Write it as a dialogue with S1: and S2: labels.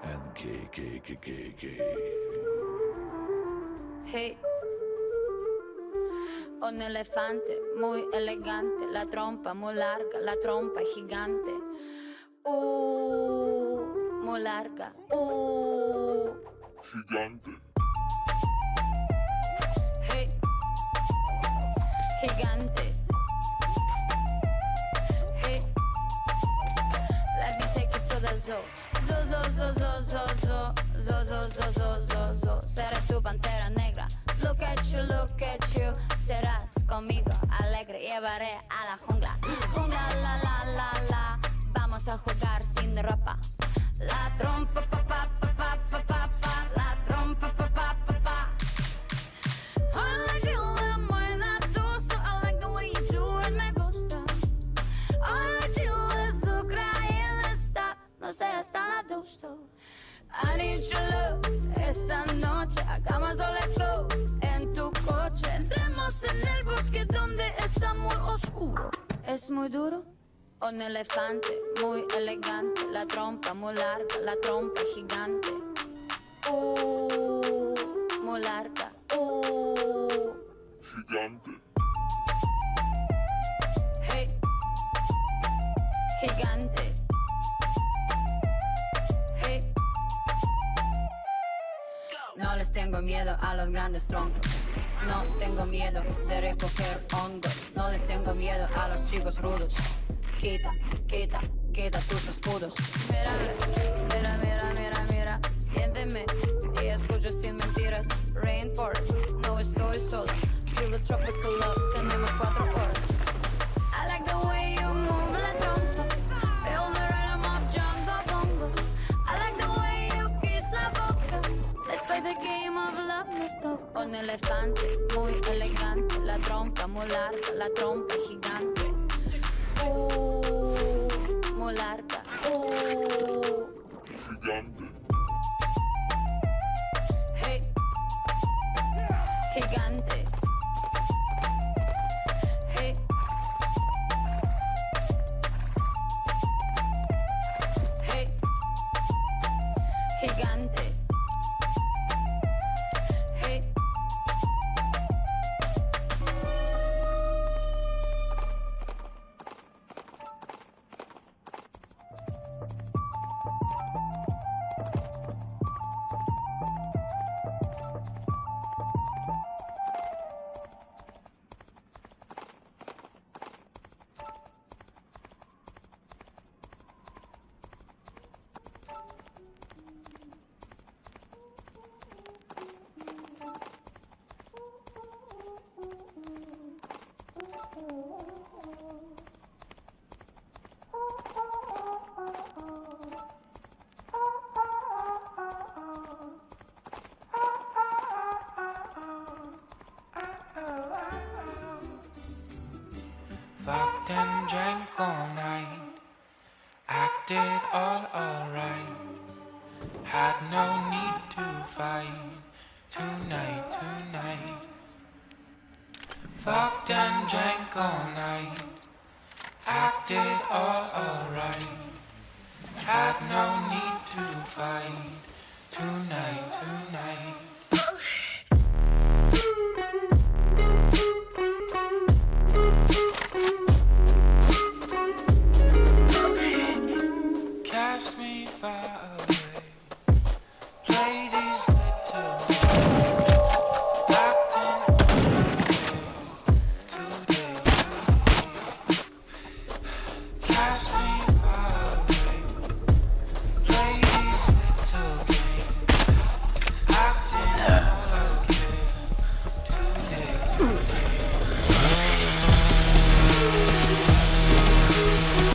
S1: and K.
S2: Hey, un elefante muy elegante, la trompa muy larga, la trompa gigante. Muy larga.
S3: Gigante.
S2: Hey, gigante. Hey, let me take you to the zoo. Zoo. Seré tu pantera negra. Look at you. Serás conmigo alegre. Llevaré a la jungla. Jungla, la. Vamos a jugar sin ropa. La trompa, pa. La trompa, pa. I like it when buena tú, so I like the way you do it, me gusta. I like you, su crayel está, no seas tan adusto. I need your love, esta noche hagamos let's go. En tu coche, entremos en el bosque donde está muy oscuro. Es muy duro. Un elefante muy elegante, la trompa muy larga, la trompa gigante. Muy larga.
S3: Gigante.
S2: Hey, gigante. Hey. No les tengo miedo a los grandes troncos. No tengo miedo de recoger hongos. No les tengo miedo a los chicos rudos. Quita tus escudos. Mira, siénteme y escucho sin mentiras. Rainforest, no estoy sola. Feel the tropical love, tenemos 4 horas. I like the way you move la trompa. Feel the rhythm of jungle bongo. I like the way you kiss la boca. Let's play the game of love, let's talk. Un elefante muy elegante, la trompa muy larga, la trompa gigante. Muy larga.
S3: Gigante.
S2: Hey, gigante. Hey, hey, gigante. Hey.
S4: Fucked and drank all night, acted all alright. Had no need to fight tonight. Fucked and drank all night, acted all alright. Had no need to fight tonight. Cast me far away.